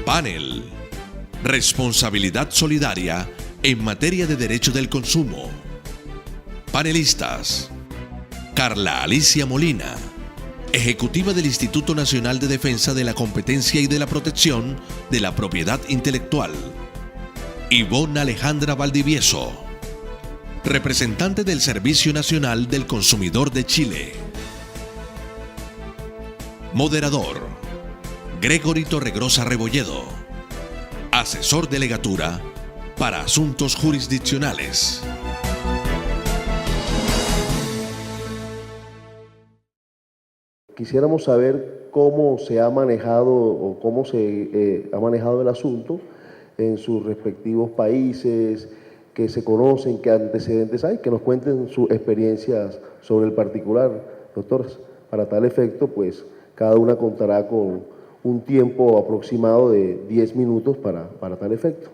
Panel. Responsabilidad solidaria en materia de derecho del consumo. Panelistas: Carla Alicia Molina, ejecutiva del Instituto Nacional de Defensa de la Competencia y de la Protección de la Propiedad Intelectual. Ivonne Alejandra Valdivieso, representante del Servicio Nacional del Consumidor de Chile. Moderador: Gregory Torregrosa Rebolledo, asesor de legatura para asuntos jurisdiccionales. Quisiéramos saber cómo se ha manejado o cómo se ha manejado el asunto en sus respectivos países, que se conocen, qué antecedentes hay, que nos cuenten sus experiencias sobre el particular, doctores. Para tal efecto, pues cada una contará con un tiempo aproximado de 10 minutos para tal efecto.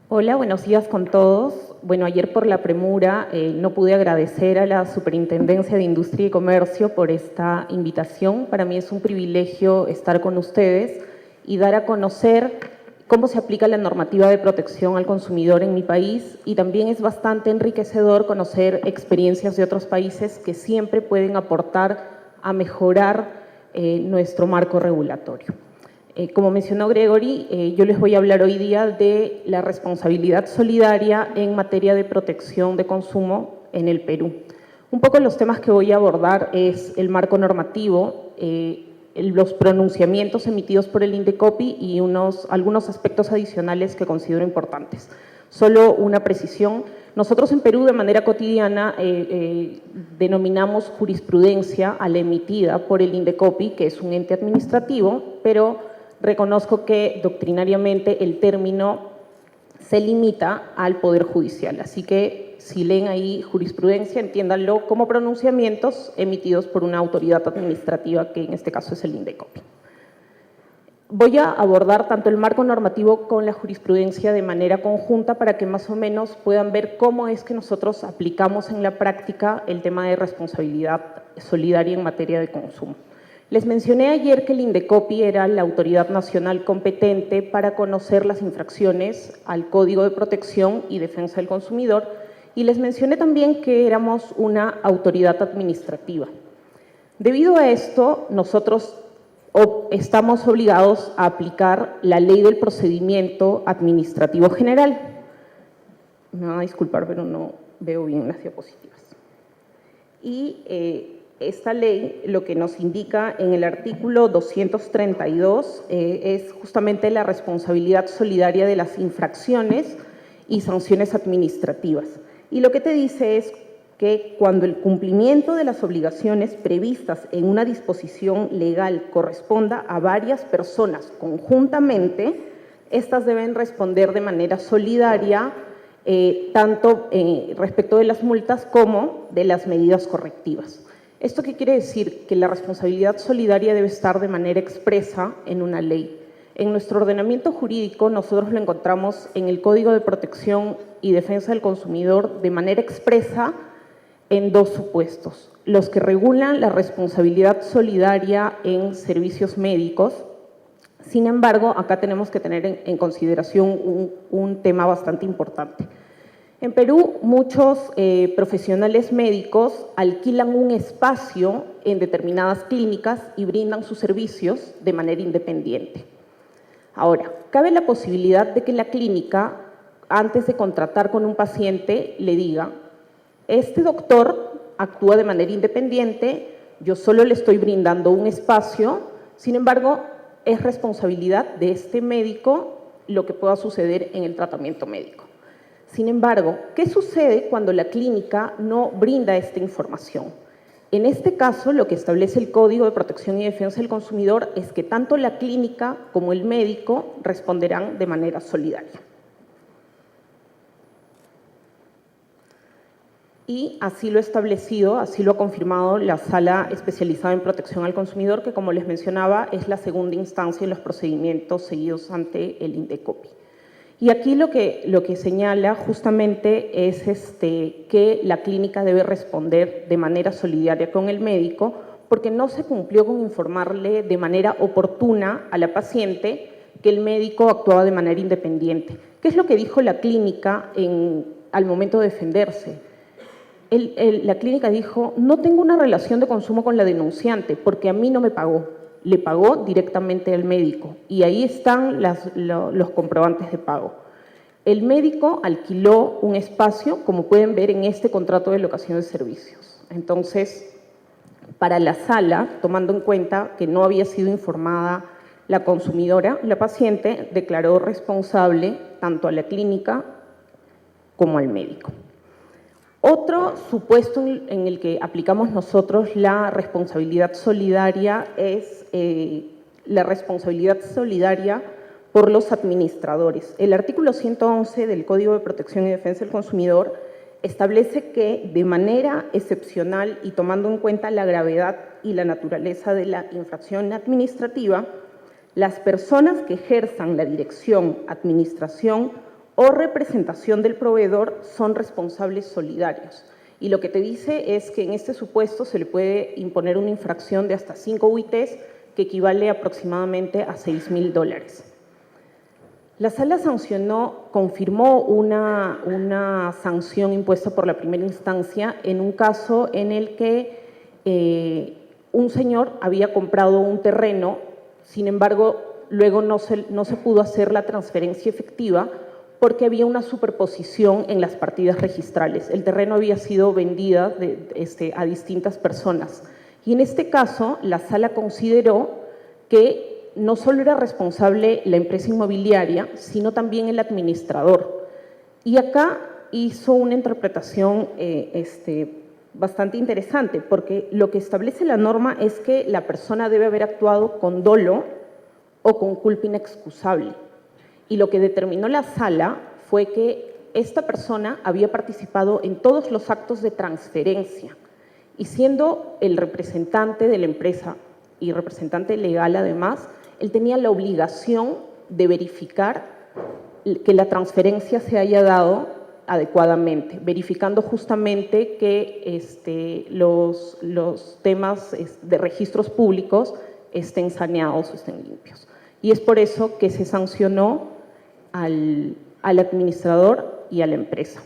Hola, buenos días con todos. Bueno, ayer por la premura no pude agradecer a la Superintendencia de Industria y Comercio por esta invitación. Para mí es un privilegio estar con ustedes y dar a conocer cómo se aplica la normativa de protección al consumidor en mi país, y también es bastante enriquecedor conocer experiencias de otros países que siempre pueden aportar a mejorar nuestro marco regulatorio. Como mencionó Gregory, yo les voy a hablar hoy día de la responsabilidad solidaria en materia de protección de consumo en el Perú. Un poco los temas que voy a abordar es el marco normativo, los pronunciamientos emitidos por el INDECOPI y algunos aspectos adicionales que considero importantes. Solo una precisión: nosotros en Perú de manera cotidiana denominamos jurisprudencia a la emitida por el INDECOPI, que es un ente administrativo, pero reconozco que doctrinariamente el término se limita al Poder Judicial. Así que si leen ahí jurisprudencia, entiéndanlo como pronunciamientos emitidos por una autoridad administrativa, que en este caso es el INDECOPI. Voy a abordar tanto el marco normativo con la jurisprudencia de manera conjunta para que más o menos puedan ver cómo es que nosotros aplicamos en la práctica el tema de responsabilidad solidaria en materia de consumo. Les mencioné ayer que el INDECOPI era la autoridad nacional competente para conocer las infracciones al Código de Protección y Defensa del Consumidor, y les mencioné también que éramos una autoridad administrativa. Debido a esto, nosotros estamos obligados a aplicar la Ley del Procedimiento Administrativo General. Me van a disculpar, pero no veo bien las diapositivas. Y esta ley lo que nos indica en el artículo 232 es justamente la responsabilidad solidaria de las infracciones y sanciones administrativas. Y lo que te dice es que cuando el cumplimiento de las obligaciones previstas en una disposición legal corresponda a varias personas conjuntamente, estas deben responder de manera solidaria tanto respecto de las multas como de las medidas correctivas. ¿Esto qué quiere decir? Que la responsabilidad solidaria debe estar de manera expresa en una ley. En nuestro ordenamiento jurídico nosotros lo encontramos en el Código de Protección y Defensa del Consumidor de manera expresa en dos supuestos: los que regulan la responsabilidad solidaria en servicios médicos. Sin embargo, acá tenemos que tener en consideración un tema bastante importante. En Perú, muchos profesionales médicos alquilan un espacio en determinadas clínicas y brindan sus servicios de manera independiente. Ahora, cabe la posibilidad de que la clínica, antes de contratar con un paciente, le diga: este doctor actúa de manera independiente, yo solo le estoy brindando un espacio, sin embargo, es responsabilidad de este médico lo que pueda suceder en el tratamiento médico. Sin embargo, ¿qué sucede cuando la clínica no brinda esta información? En este caso, lo que establece el Código de Protección y Defensa del Consumidor es que tanto la clínica como el médico responderán de manera solidaria. Y así lo ha establecido, así lo ha confirmado la Sala Especializada en Protección al Consumidor, que, como les mencionaba, es la segunda instancia en los procedimientos seguidos ante el INDECOPI. Y aquí lo que señala justamente es que la clínica debe responder de manera solidaria con el médico, porque no se cumplió con informarle de manera oportuna a la paciente que el médico actuaba de manera independiente. ¿Qué es lo que dijo la clínica al momento de defenderse? La clínica dijo, no tengo una relación de consumo con la denunciante porque a mí no me pagó, le pagó directamente al médico y ahí están los comprobantes de pago. El médico alquiló un espacio, como pueden ver en este contrato de locación de servicios. Entonces, para la sala, tomando en cuenta que no había sido informada la consumidora, la paciente declaró responsable tanto a la clínica como al médico. Otro supuesto en el que aplicamos nosotros la responsabilidad solidaria es la responsabilidad solidaria por los administradores. El artículo 111 del Código de Protección y Defensa del Consumidor establece que de manera excepcional y tomando en cuenta la gravedad y la naturaleza de la infracción administrativa, las personas que ejerzan la dirección, administración o representación del proveedor son responsables solidarios. Y lo que te dice es que en este supuesto se le puede imponer una infracción de hasta 5 UITs, que equivale aproximadamente a $6.000. La sala confirmó una sanción impuesta por la primera instancia en un caso en el que un señor había comprado un terreno, sin embargo, luego no se pudo hacer la transferencia efectiva porque había una superposición en las partidas registrales. El terreno había sido vendido a distintas personas. Y en este caso, la sala consideró que no solo era responsable la empresa inmobiliaria, sino también el administrador. Y acá hizo una interpretación bastante interesante, porque lo que establece la norma es que la persona debe haber actuado con dolo o con culpa inexcusable. Y lo que determinó la sala fue que esta persona había participado en todos los actos de transferencia y siendo el representante de la empresa y representante legal además, él tenía la obligación de verificar que la transferencia se haya dado adecuadamente, verificando justamente que los temas de registros públicos estén saneados o estén limpios. Y es por eso que se sancionó al administrador y a la empresa.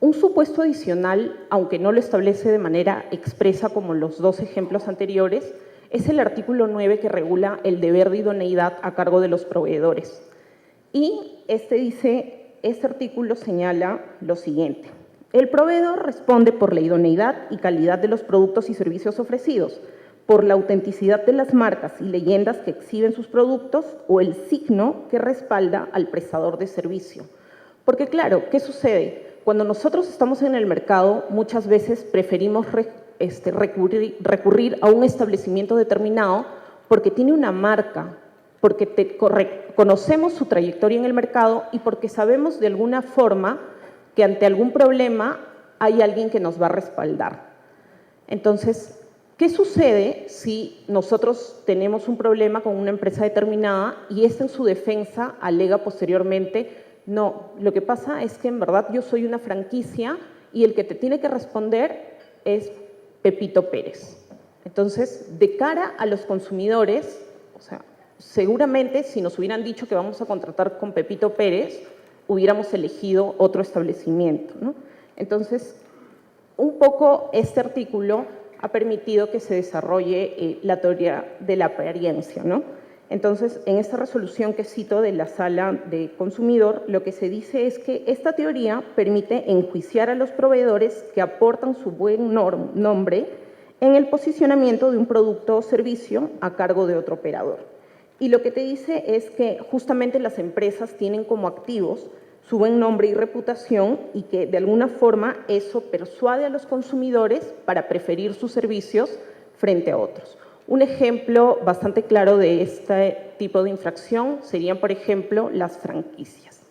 Un supuesto adicional, aunque no lo establece de manera expresa como los dos ejemplos anteriores, es el artículo 9 que regula el deber de idoneidad a cargo de los proveedores. Y este artículo señala lo siguiente. El proveedor responde por la idoneidad y calidad de los productos y servicios ofrecidos, por la autenticidad de las marcas y leyendas que exhiben sus productos o el signo que respalda al prestador de servicio. Porque claro, ¿qué sucede? Cuando nosotros estamos en el mercado, muchas veces preferimos recurrir a un establecimiento determinado porque tiene una marca, porque conocemos su trayectoria en el mercado y porque sabemos de alguna forma que ante algún problema hay alguien que nos va a respaldar. Entonces, ¿qué sucede si nosotros tenemos un problema con una empresa determinada y esta en su defensa alega posteriormente, no, lo que pasa es que en verdad yo soy una franquicia y el que te tiene que responder es Pepito Pérez? Entonces, de cara a los consumidores, o sea, seguramente si nos hubieran dicho que vamos a contratar con Pepito Pérez, hubiéramos elegido otro establecimiento, ¿no? Entonces, un poco este artículo ha permitido que se desarrolle la teoría de la apariencia, ¿no? Entonces, en esta resolución que cito de la Sala de Consumidor, lo que se dice es que esta teoría permite enjuiciar a los proveedores que aportan su buen nombre en el posicionamiento de un producto o servicio a cargo de otro operador. Y lo que te dice es que justamente las empresas tienen como activos su buen nombre y reputación y que de alguna forma eso persuade a los consumidores para preferir sus servicios frente a otros. Un ejemplo bastante claro de este tipo de infracción serían, por ejemplo, las franquicias.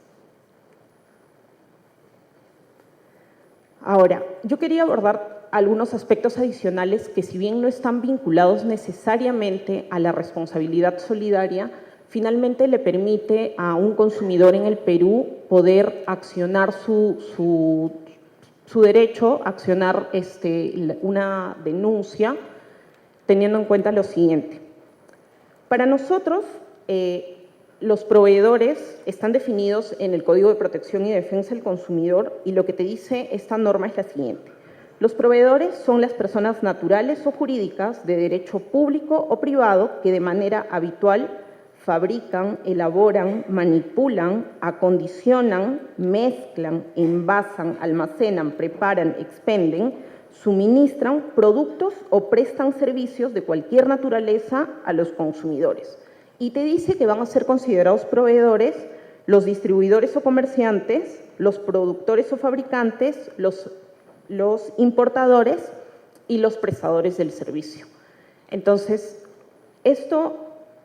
Ahora, yo quería abordar algunos aspectos adicionales que, si bien no están vinculados necesariamente a la responsabilidad solidaria, finalmente le permite a un consumidor en el Perú poder accionar su derecho, accionar una denuncia teniendo en cuenta lo siguiente. Para nosotros, los proveedores están definidos en el Código de Protección y Defensa del Consumidor y lo que te dice esta norma es la siguiente. Los proveedores son las personas naturales o jurídicas de derecho público o privado que de manera habitual fabrican, elaboran, manipulan, acondicionan, mezclan, envasan, almacenan, preparan, expenden, suministran productos o prestan servicios de cualquier naturaleza a los consumidores. Y te dice que van a ser considerados proveedores los distribuidores o comerciantes, los productores o fabricantes, los importadores y los prestadores del servicio. Entonces, ¿esto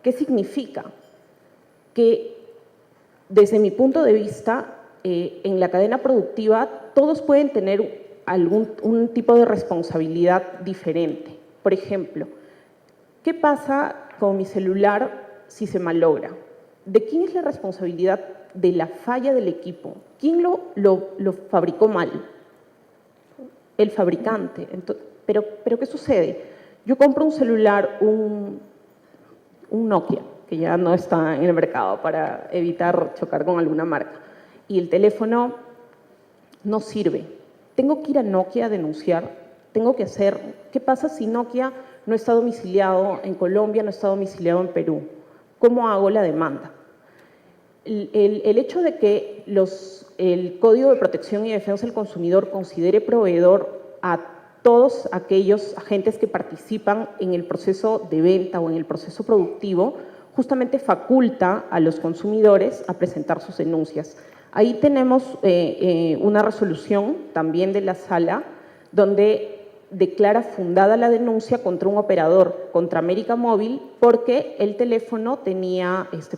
qué significa? Que desde mi punto de vista, en la cadena productiva todos pueden tener un tipo de responsabilidad diferente. Por ejemplo, ¿qué pasa con mi celular si se malogra? ¿De quién es la responsabilidad de la falla del equipo? ¿Quién lo fabricó mal? El fabricante. Entonces, pero ¿qué sucede? Yo compro un celular, un Nokia, que ya no está en el mercado para evitar chocar con alguna marca, y el teléfono no sirve. Tengo que ir a Nokia a denunciar, tengo que hacer… ¿Qué pasa si Nokia no está domiciliado en Colombia, no está domiciliado en Perú? ¿Cómo hago la demanda? El hecho de que el Código de Protección y Defensa del Consumidor considere proveedor a todos aquellos agentes que participan en el proceso de venta o en el proceso productivo, justamente faculta a los consumidores a presentar sus denuncias. Ahí tenemos una resolución también de la Sala donde declara fundada la denuncia contra un operador, contra América Móvil, porque el teléfono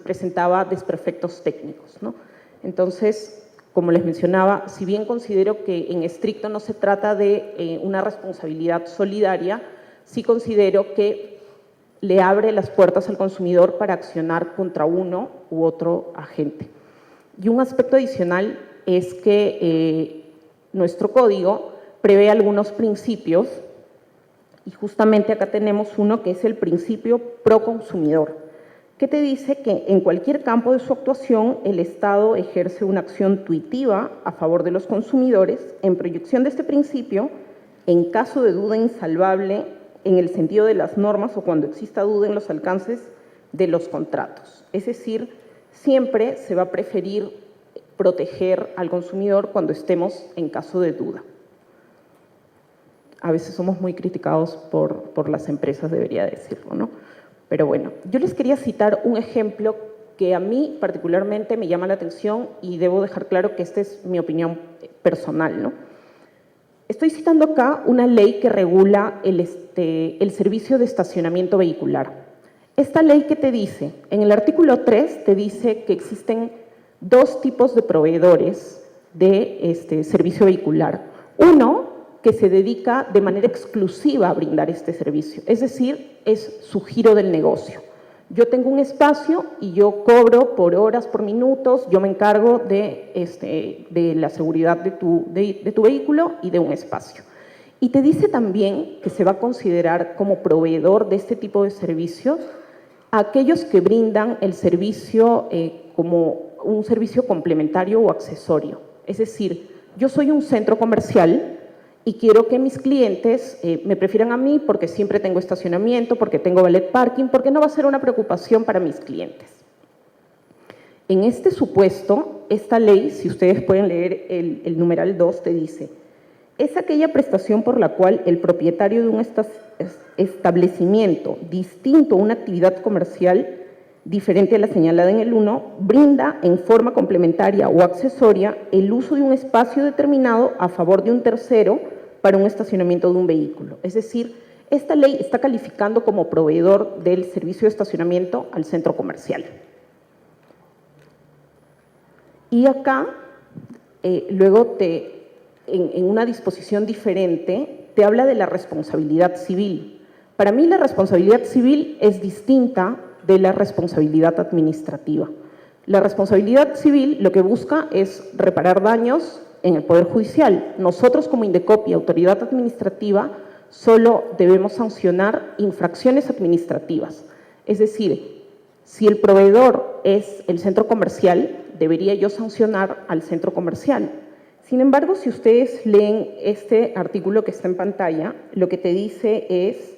presentaba desperfectos técnicos, ¿no? Entonces, como les mencionaba, si bien considero que en estricto no se trata de una responsabilidad solidaria, sí considero que le abre las puertas al consumidor para accionar contra uno u otro agente. Y un aspecto adicional es que nuestro código prevé algunos principios y justamente acá tenemos uno que es el principio pro consumidor, que te dice que en cualquier campo de su actuación el Estado ejerce una acción tuitiva a favor de los consumidores en proyección de este principio en caso de duda insalvable en el sentido de las normas o cuando exista duda en los alcances de los contratos. Es decir, siempre se va a preferir proteger al consumidor cuando estemos en caso de duda. A veces somos muy criticados por las empresas, debería decirlo, ¿no? Pero bueno, yo les quería citar un ejemplo que a mí particularmente me llama la atención y debo dejar claro que esta es mi opinión personal, ¿no? Estoy citando acá una ley que regula el servicio de estacionamiento vehicular. Esta ley, ¿qué te dice? En el artículo 3 te dice que existen dos tipos de proveedores de servicio vehicular. Uno, que se dedica de manera exclusiva a brindar este servicio, es decir, es su giro del negocio. Yo tengo un espacio y yo cobro por horas, por minutos, yo me encargo de la seguridad de tu vehículo y de un espacio. Y te dice también que se va a considerar como proveedor de este tipo de servicios a aquellos que brindan el servicio como un servicio complementario o accesorio. Es decir, yo soy un centro comercial y quiero que mis clientes me prefieran a mí porque siempre tengo estacionamiento, porque tengo valet parking, porque no va a ser una preocupación para mis clientes. En este supuesto, esta ley, si ustedes pueden leer el numeral 2, te dice, es aquella prestación por la cual el propietario de un establecimiento distinto a una actividad comercial diferente a la señalada en el 1, brinda en forma complementaria o accesoria el uso de un espacio determinado a favor de un tercero para un estacionamiento de un vehículo. Es decir, esta ley está calificando como proveedor del servicio de estacionamiento al centro comercial. Y acá, luego en una disposición diferente, te habla de la responsabilidad civil. Para mí la responsabilidad civil es distinta de la responsabilidad administrativa. La responsabilidad civil lo que busca es reparar daños en el Poder Judicial. Nosotros como Indecopi, autoridad administrativa, solo debemos sancionar infracciones administrativas. Es decir, si el proveedor es el centro comercial, debería yo sancionar al centro comercial. Sin embargo, si ustedes leen este artículo que está en pantalla, lo que te dice es,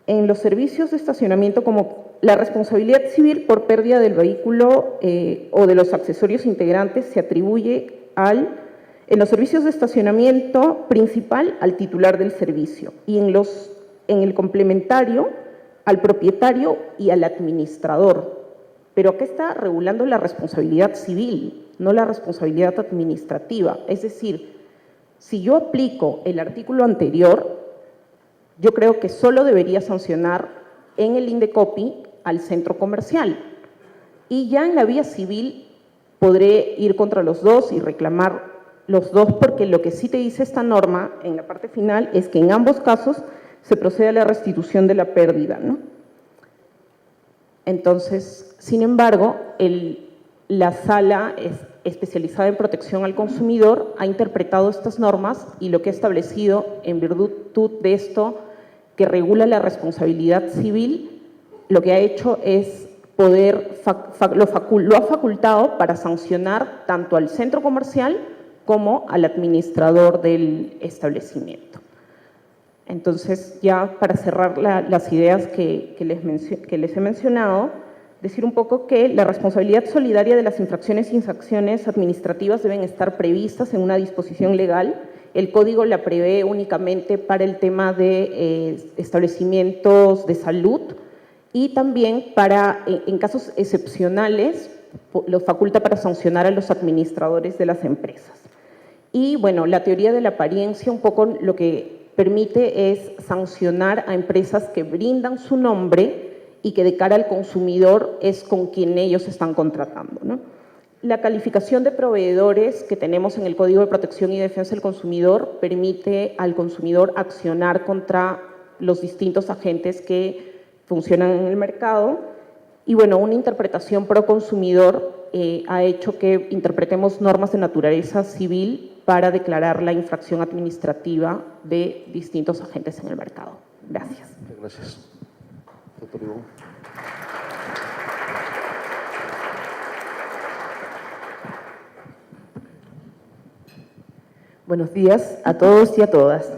en los servicios de estacionamiento, como la responsabilidad civil por pérdida del vehículo o de los accesorios integrantes se atribuye en los servicios de estacionamiento principal al titular del servicio y en el complementario al propietario y al administrador. Pero acá está regulando la responsabilidad civil, no la responsabilidad administrativa. Es decir, si yo aplico el artículo anterior, yo creo que solo debería sancionar en el Indecopi al centro comercial. Y ya en la vía civil podré ir contra los dos y reclamar los dos, porque lo que sí te dice esta norma en la parte final es que en ambos casos se procede a la restitución de la pérdida, ¿no? Entonces, sin embargo, la sala especializada en protección al consumidor ha interpretado estas normas y lo que ha establecido en virtud de esto que regula la responsabilidad civil, lo que ha hecho es lo ha facultado para sancionar tanto al centro comercial como al administrador del establecimiento. Entonces, ya para cerrar las ideas que les he mencionado, decir un poco que la responsabilidad solidaria de las infracciones y sanciones administrativas deben estar previstas en una disposición legal. El Código la prevé únicamente para el tema de establecimientos de salud y también en casos excepcionales, lo faculta para sancionar a los administradores de las empresas. Y bueno, la teoría de la apariencia un poco lo que permite es sancionar a empresas que brindan su nombre y que de cara al consumidor es con quien ellos están contratando, ¿no? La calificación de proveedores que tenemos en el Código de Protección y Defensa del Consumidor permite al consumidor accionar contra los distintos agentes que funcionan en el mercado. Y bueno, una interpretación pro consumidor ha hecho que interpretemos normas de naturaleza civil para declarar la infracción administrativa de distintos agentes en el mercado. Gracias. Gracias. Doctor Ivonne. Buenos días a todos y a todas.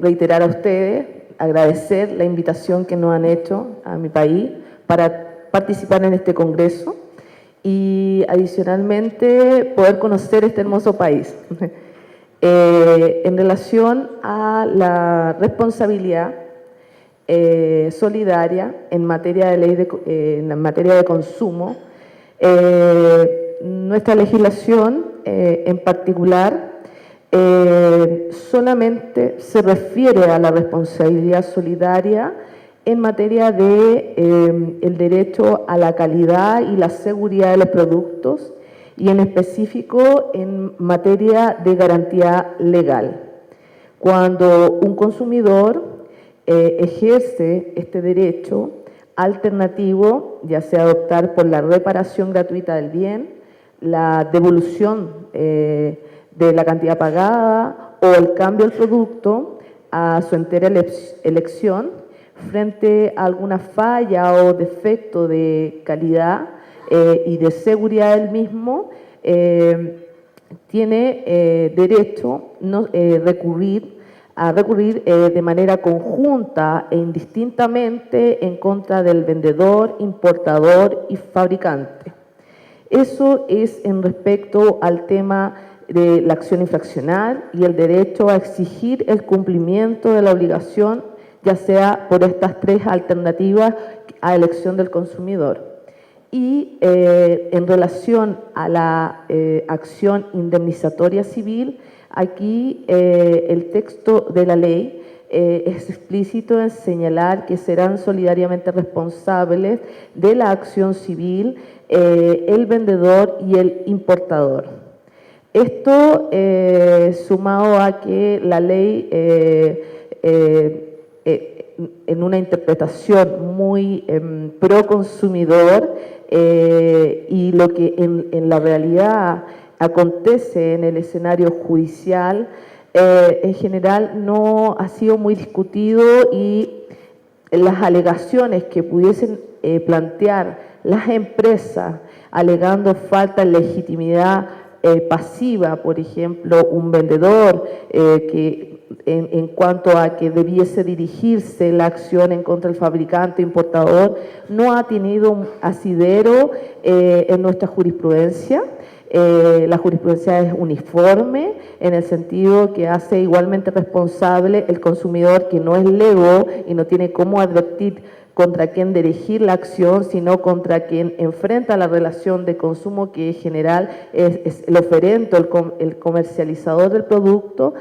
Reiterar a ustedes, agradecer la invitación que nos han hecho a mi país para participar en este congreso y adicionalmente poder conocer este hermoso país. En relación a la responsabilidad solidaria en materia de consumo, nuestra legislación en particular solamente se refiere a la responsabilidad solidaria en materia de el derecho a la calidad y la seguridad de los productos y en específico en materia de garantía legal. Cuando un consumidor ejerce este derecho alternativo, ya sea optar por la reparación gratuita del bien, la devolución de la cantidad pagada o el cambio del producto a su entera elección frente a alguna falla o defecto de calidad y de seguridad del mismo, tiene derecho a recurrir de manera conjunta e indistintamente en contra del vendedor, importador y fabricante. Eso es en respecto al tema de la acción infraccional y el derecho a exigir el cumplimiento de la obligación, ya sea por estas tres alternativas a elección del consumidor. Y en relación a la acción indemnizatoria civil, aquí el texto de la ley es explícito en señalar que serán solidariamente responsables de la acción civil el vendedor y el importador. Esto sumado a que la ley en una interpretación muy pro consumidor y lo que en la realidad acontece en el escenario judicial en general no ha sido muy discutido y las alegaciones que pudiesen plantear las empresas alegando falta de legitimidad pasiva, por ejemplo, un vendedor que en cuanto a que debiese dirigirse la acción en contra del fabricante importador, no ha tenido un asidero en nuestra jurisprudencia. La jurisprudencia es uniforme en el sentido que hace igualmente responsable el consumidor que no es lego y no tiene cómo advertir contra quién dirigir la acción, sino contra quien enfrenta la relación de consumo que en general es el oferente, el comercializador del producto,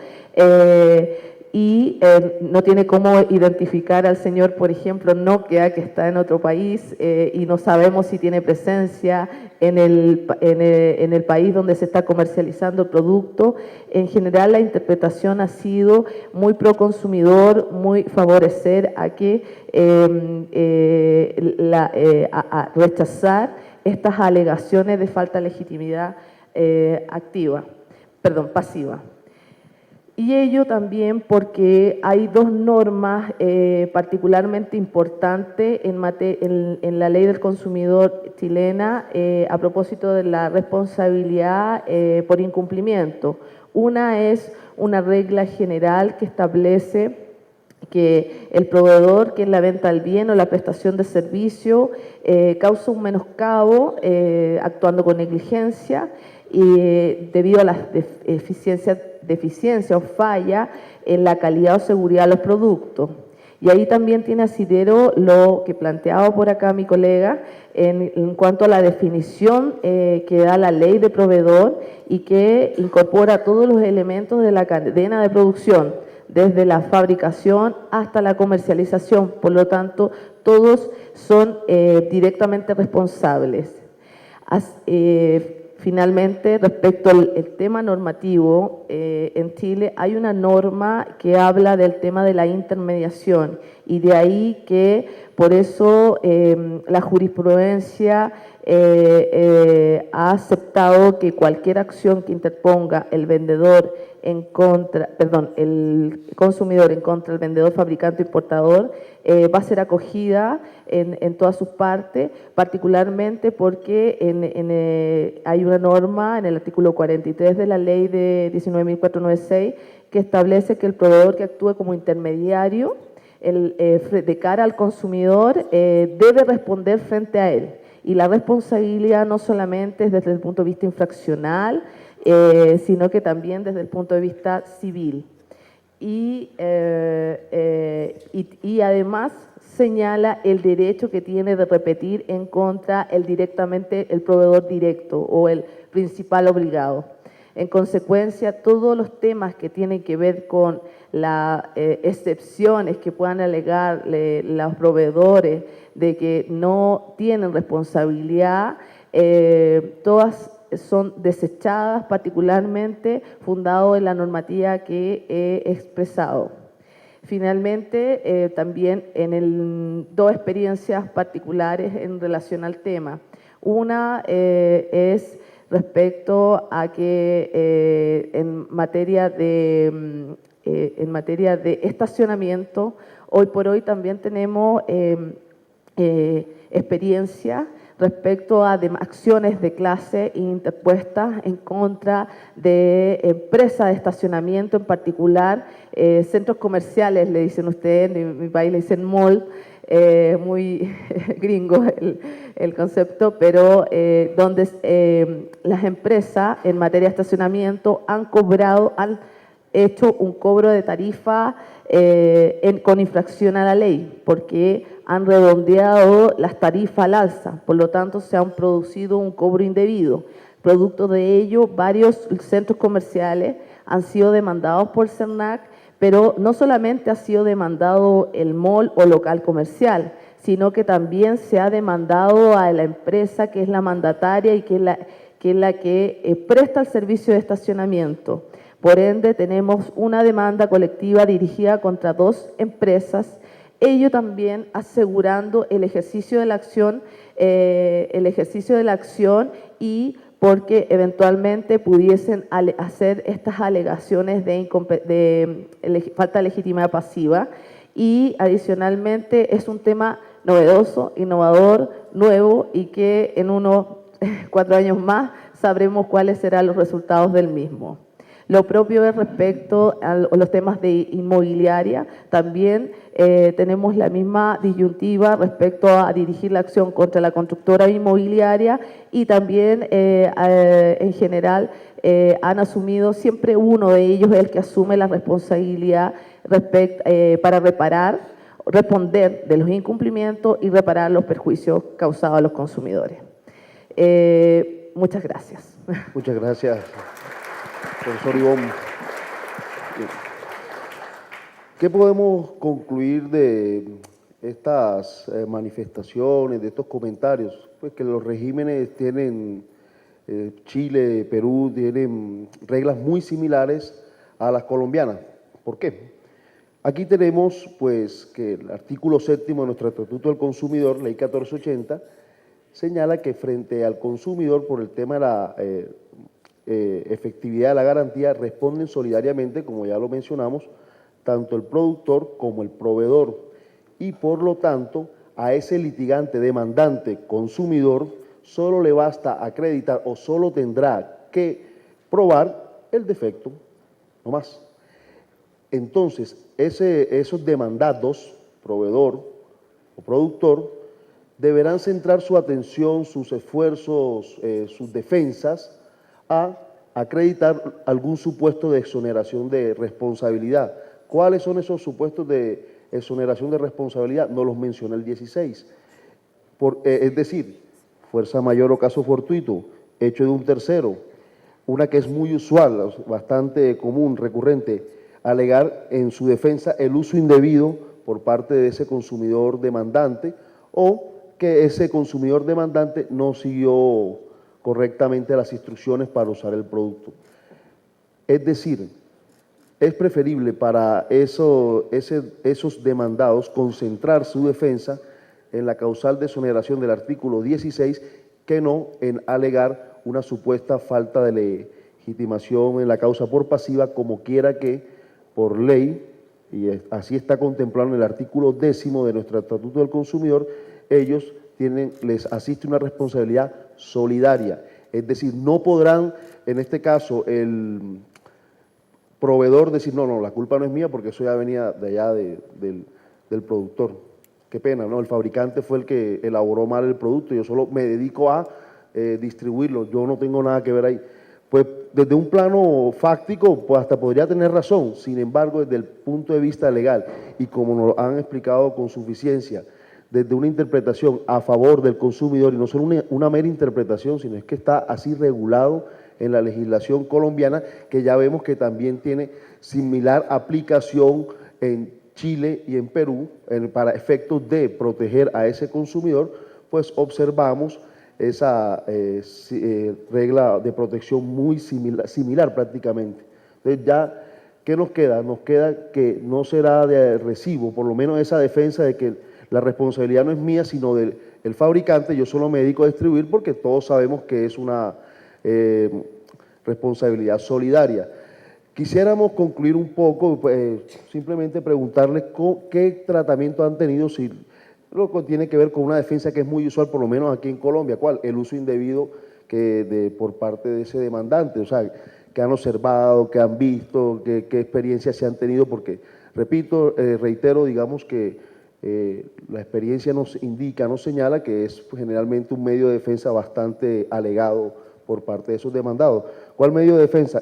y no tiene cómo identificar al señor, por ejemplo, Nokia, que está en otro país y no sabemos si tiene presencia en el país donde se está comercializando el producto. En general, la interpretación ha sido muy pro consumidor, muy favorecer a que a rechazar estas alegaciones de falta de legitimidad pasiva. Y ello también porque hay dos normas particularmente importantes en la ley del consumidor chilena a propósito de la responsabilidad por incumplimiento. Una es una regla general que establece que el proveedor que en la venta del bien o la prestación de servicio causa un menoscabo actuando con negligencia y debido a las deficiencia o falla en la calidad o seguridad de los productos. Y ahí también tiene asidero lo que planteaba por acá mi colega en cuanto a la definición que da la ley de proveedor y que incorpora todos los elementos de la cadena de producción, desde la fabricación hasta la comercialización. Por lo tanto, todos son directamente responsables. Finalmente, respecto al tema normativo, en Chile hay una norma que habla del tema de la intermediación y de ahí que por eso la jurisprudencia ha aceptado que cualquier acción que interponga el consumidor en contra del vendedor, fabricante o importador va a ser acogida en todas sus partes, particularmente porque hay una norma en el artículo 43 de la ley de 19.496 que establece que el proveedor que actúe como intermediario de cara al consumidor debe responder frente a él. Y la responsabilidad no solamente es desde el punto de vista infraccional, sino que también desde el punto de vista civil. Y además señala el derecho que tiene de repetir en contra directamente el proveedor directo o el principal obligado. En consecuencia, todos los temas que tienen que ver con las excepciones que puedan alegar los proveedores de que no tienen responsabilidad, todas son desechadas, particularmente fundado en la normativa que he expresado. Finalmente, también dos experiencias particulares en relación al tema. Una es respecto a que en materia de estacionamiento, hoy por hoy también tenemos experiencia respecto a acciones de clase interpuestas en contra de empresas de estacionamiento, en particular centros comerciales, le dicen ustedes, en mi país le dicen mall, muy gringo el concepto, pero donde las empresas en materia de estacionamiento han hecho un cobro de tarifa con infracción a la ley, porque han redondeado las tarifas al alza, por lo tanto se han producido un cobro indebido. Producto de ello, varios centros comerciales han sido demandados por CERNAC, pero no solamente ha sido demandado el mall o local comercial, sino que también se ha demandado a la empresa que es la mandataria y que es la que presta el servicio de estacionamiento. Por ende, tenemos una demanda colectiva dirigida contra dos empresas, ello también asegurando el ejercicio de la acción y porque eventualmente pudiesen hacer estas alegaciones de falta de legitimidad pasiva, y adicionalmente es un tema novedoso, innovador, nuevo, y que en unos 4 años más sabremos cuáles serán los resultados del mismo. Lo propio es respecto a los temas de inmobiliaria. También tenemos la misma disyuntiva respecto a dirigir la acción contra la constructora inmobiliaria, y también en general han asumido, siempre uno de ellos es el que asume la responsabilidad para responder de los incumplimientos y reparar los perjuicios causados a los consumidores. Muchas gracias. Muchas gracias, profesor Ivonne. ¿Qué podemos concluir de estas manifestaciones, de estos comentarios? Pues que los regímenes tienen, Chile, Perú, tienen reglas muy similares a las colombianas. ¿Por qué? Aquí tenemos pues que el artículo 7º de nuestro Estatuto del Consumidor, Ley 1480, señala que frente al consumidor por el tema de la efectividad de la garantía responden solidariamente, como ya lo mencionamos, tanto el productor como el proveedor, y por lo tanto a ese litigante, demandante, consumidor, solo le basta acreditar o solo tendrá que probar el defecto, no más. Entonces, esos demandados, proveedor o productor, deberán centrar su atención, sus esfuerzos, sus defensas a acreditar algún supuesto de exoneración de responsabilidad. ¿Cuáles son esos supuestos de exoneración de responsabilidad? No los menciona el 16. Es decir, fuerza mayor o caso fortuito, hecho de un tercero. Una que es muy usual, bastante común, recurrente, alegar en su defensa el uso indebido por parte de ese consumidor demandante, o que ese consumidor demandante no siguió correctamente las instrucciones para usar el producto. Es decir, es preferible para esos demandados concentrar su defensa en la causal de exoneración del artículo 16 que no en alegar una supuesta falta de legitimación en la causa por pasiva, como quiera que por ley, y así está contemplado en el artículo 10º de nuestro Estatuto del Consumidor, ellos les asiste una responsabilidad solidaria. Es decir, no podrán, en este caso, el proveedor decir, no, la culpa no es mía porque eso ya venía de allá del productor. Qué pena, ¿no? El fabricante fue el que elaboró mal el producto, yo solo me dedico a distribuirlo, yo no tengo nada que ver ahí. Pues desde un plano fáctico, pues hasta podría tener razón, sin embargo, desde el punto de vista legal, y como nos lo han explicado con suficiencia, desde una interpretación a favor del consumidor, y no solo una mera interpretación, sino es que está así regulado en la legislación colombiana, que ya vemos que también tiene similar aplicación en Chile y en Perú, para efectos de proteger a ese consumidor, pues observamos esa regla de protección muy similar prácticamente. Entonces ya, ¿qué nos queda? Nos queda que no será de recibo, por lo menos esa defensa de que la responsabilidad no es mía, sino del fabricante, yo solo me dedico a distribuir porque todos sabemos que es una responsabilidad solidaria. Quisiéramos concluir un poco, simplemente preguntarles qué tratamiento han tenido, si lo que tiene que ver con una defensa que es muy usual, por lo menos aquí en Colombia. ¿Cuál? El uso indebido por parte de ese demandante, o sea, que han observado, que han visto, qué experiencias se han tenido, porque, repito, reitero, digamos que la experiencia nos indica, nos señala que es generalmente un medio de defensa bastante alegado por parte de esos demandados. ¿Cuál medio de defensa?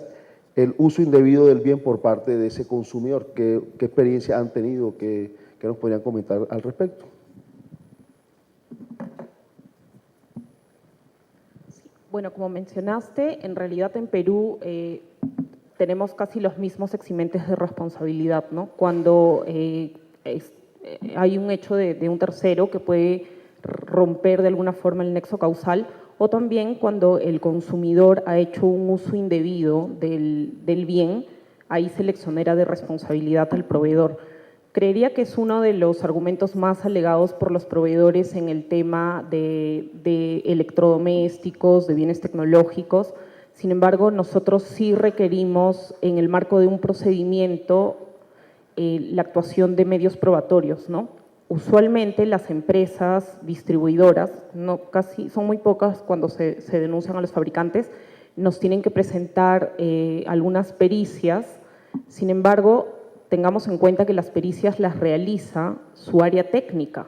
El uso indebido del bien por parte de ese consumidor. ¿Qué experiencia han tenido? ¿Qué nos podrían comentar al respecto? Bueno, como mencionaste, en realidad en Perú tenemos casi los mismos eximentes de responsabilidad, ¿no? Cuando hay un hecho de un tercero que puede romper de alguna forma el nexo causal, o también cuando el consumidor ha hecho un uso indebido del bien, ahí se le exonera de responsabilidad al proveedor. creería que es uno de los argumentos más alegados por los proveedores en el tema de electrodomésticos, de bienes tecnológicos. Sin embargo, nosotros sí requerimos, en el marco de un procedimiento, la actuación de medios probatorios, ¿no? Usualmente las empresas distribuidoras, son muy pocas cuando se denuncian a los fabricantes, nos tienen que presentar algunas pericias. Sin embargo, tengamos en cuenta que las pericias las realiza su área técnica.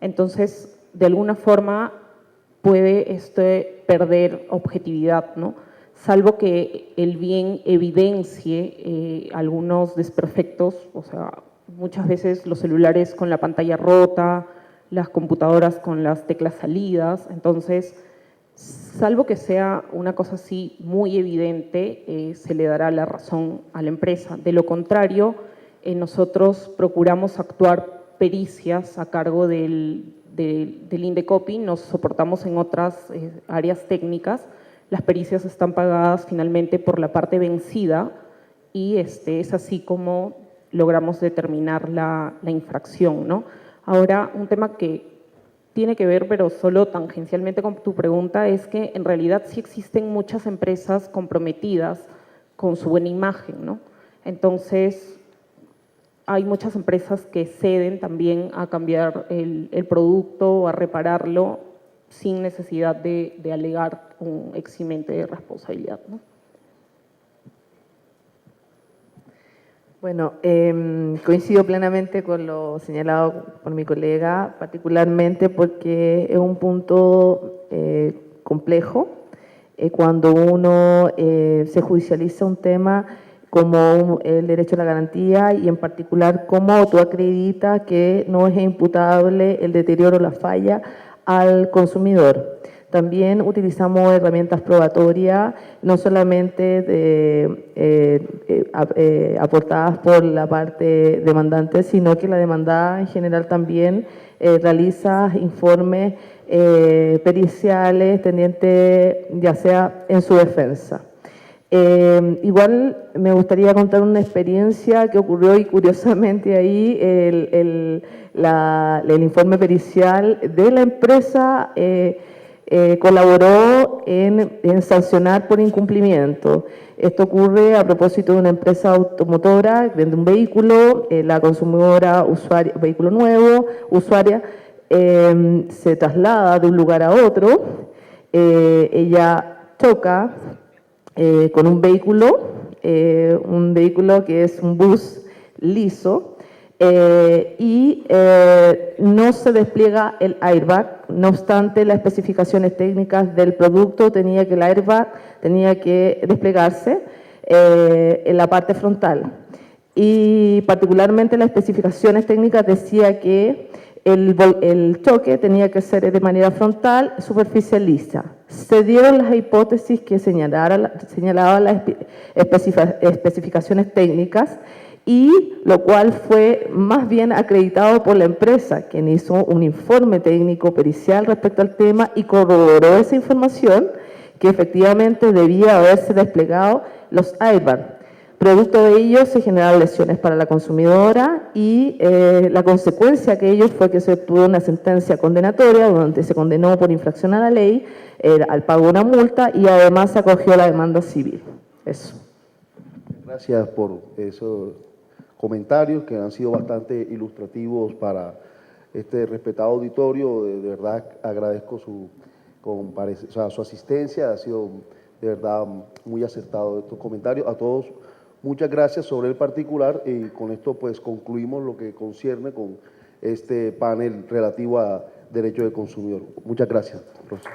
Entonces, de alguna forma puede perder objetividad, ¿no? Salvo que el bien evidencie algunos desperfectos, o sea, muchas veces los celulares con la pantalla rota, las computadoras con las teclas salidas. Entonces, salvo que sea una cosa así muy evidente, se le dará la razón a la empresa. De lo contrario, nosotros procuramos actuar pericias a cargo del Indecopi, nos soportamos en otras áreas técnicas. Las pericias están pagadas finalmente por la parte vencida y es así como logramos determinar la infracción, ¿no? Ahora, un tema que tiene que ver, pero solo tangencialmente con tu pregunta, es que en realidad sí existen muchas empresas comprometidas con su buena imagen, ¿no? Entonces, hay muchas empresas que ceden también a cambiar el producto o a repararlo sin necesidad de alegar un eximente de responsabilidad, ¿no? Bueno, coincido plenamente con lo señalado por mi colega, particularmente porque es un punto complejo cuando uno se judicializa un tema como el derecho a la garantía y en particular cómo tú acreditas que no es imputable el deterioro o la falla al consumidor. También utilizamos herramientas probatorias, no solamente aportadas por la parte demandante, sino que la demandada en general también realiza informes periciales tendientes ya sea en su defensa. Igual me gustaría contar una experiencia que ocurrió y curiosamente ahí el informe pericial de la empresa colaboró en sancionar por incumplimiento. Esto ocurre a propósito de una empresa automotora, vende un vehículo, la consumidora, vehículo nuevo, usuaria, se traslada de un lugar a otro, ella choca con un vehículo que es un bus liso, no se despliega el airbag, no obstante las especificaciones técnicas del producto tenía que el airbag tenía que desplegarse en la parte frontal y particularmente las especificaciones técnicas decía que el choque tenía que ser de manera frontal, superficie lisa. Se dieron las hipótesis que señalaban las especificaciones técnicas y lo cual fue más bien acreditado por la empresa, quien hizo un informe técnico pericial respecto al tema y corroboró esa información que efectivamente debía haberse desplegado los airbags. Producto de ello se generaron lesiones para la consumidora y la consecuencia de ello fue que se obtuvo una sentencia condenatoria donde se condenó por infracción a la ley al pago de una multa y además se acogió la demanda civil. Eso. Gracias por esos comentarios que han sido bastante ilustrativos para este respetado auditorio. De verdad agradezco su asistencia, ha sido de verdad muy acertado estos comentarios. A todos, muchas gracias sobre el particular y con esto pues concluimos lo que concierne con este panel relativo a derecho del consumidor. Muchas gracias, profesor.